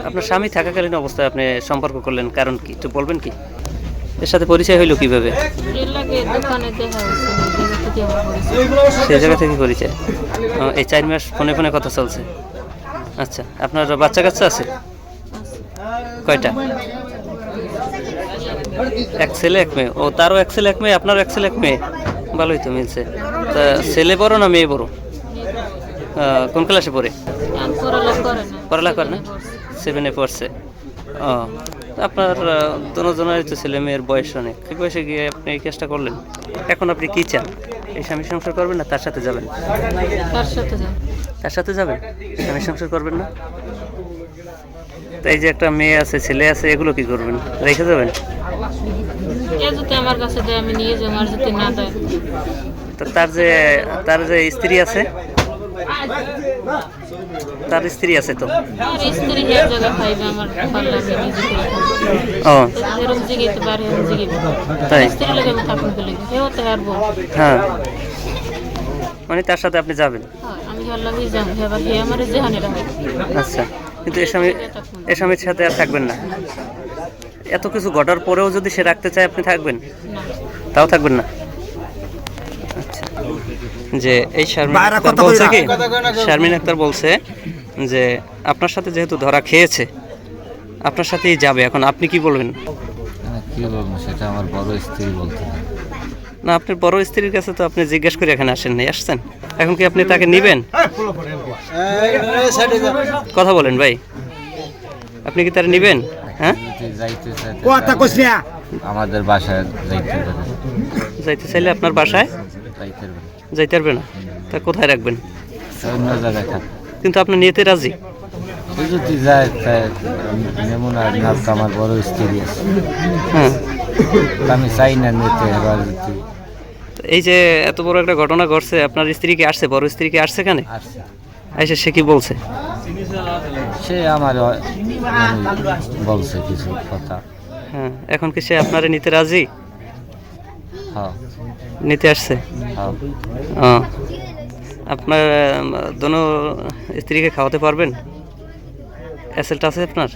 আপনার স্বামী থাকাকালীন অবস্থায় আপনি সম্পর্ক করলেন কারণ কি একটু বলবেন কি? এর সাথে পরিচয় হইলো কিভাবে? এর লাগে দোকানে দেখা হয়েছে, এই জায়গা থেকে আমার পরিচয়। সেই জায়গা থেকে পরিচয়। এই 4 মাস ফোনে ফোনে কথা চলছে। আচ্ছা, আপনার বাচ্চা কাচ্চা আছে কয়টা? এক ছেলে এক মেয়ে। ও তারও এক ছেলে এক মেয়ে, আপনারও এক ছেলে এক মেয়ে। ভালোই তো মিলছে। তা ছেলে বড় না মেয়ে বড়? কোন ক্লাসে পড়ে? আর পড়ালেখা করে না। পড়ালেখা করে না? 7-এ পড়ছে। ও, আপনার দুজনেরই তো ছেলে মেয়ের বয়স অনেক। এই বয়সে গিয়ে আপনি এই কাজটা করলেন। এখন আপনি কি চান? এই স্বামী সংসার করবেন না তার সাথে যাবেন? তার সাথে যাও। তার সাথে যাবেন? স্বামী সংসার করবেন না? তাই যে একটা মেয়ে আছে ছেলে আছে এগুলো কি করবেন? রেখে যাবেন? এ যদি আমার কাছে দেয় আমি নিয়ে যাবো, আর যদি না দেয় তো তার যে স্ত্রী আছে, তার স্ত্রী আছে তো। আর স্ত্রী এক জায়গায় খাইবে, আমার ভালো লাগে নিজে ও এরকম জিগিতে পারে, এরকম জিগিতে তাই? স্ত্রী লাগে আমি থাকুন বলে হেও তো হারবো। হ্যাঁ, মানে তার সাথে আপনি যাবেন? আমি ভাল্লামই যাবো, এবার হে আমার যেহানে রাখে। আচ্ছা, কিন্তু এ স্বামীর সাথে আর থাকবেন না? এত কিছু ঘটার পরেও যদি সে রাখতে চায় আপনি থাকবেন? না, তাও থাকবেন না? আচ্ছা, যে এই শারমিন আক্তার বলছে কি, শারমিন আক্তার বলছে যে আপনার সাথে যেহেতু ধরা খেয়েছে আপনার সাথেই যাবে। এখন আপনি কি বলবেন? কি বলবো সেটা আমার বড় স্ত্রী বলতে পারে। না, আপনার বড় স্ত্রীর কাছে তো আপনি জিজ্ঞেস করে এখানে আসেন নাই, আসছেন। এখন কি আপনি তাকে নিবেন? কথা বলেন ভাই, আপনি কি তারা নিবেন? হ্যাঁ, যদি যাইতে চাইতে আমাদের বাসায় যাইতে পারে, যাইতে চাইলে আপনার বাসায় যাইতে পারে, যাইতে পারবে না? তা কোথায় রাখবেন? অন্য জায়গায় থাকে। কিন্তু আপনি নিতে রাজি? ও যদি যায় তাই যেমন আর নাক আমার বড় স্ত্রী আছে, হ্যাঁ, তা আমি চাই না নিতে। এবার যদি তো এই যে এত বড় একটা ঘটনা ঘটছে, আপনার স্ত্রী কি আসছে? বড় স্ত্রী কি আসছে কেন? আসছে, আইসা সে কি বলছে? সে আমার বলছে কিছু কথা। হ্যাঁ, এখন কি সে আপনারে নিতে রাজি? হ্যাঁ নিতে আসছে? হ্যাঁ। ও, আপনার দোনো স্ত্রীকে খাওয়াতে পারবেন? অ্যাসেলটা আছে আপনার?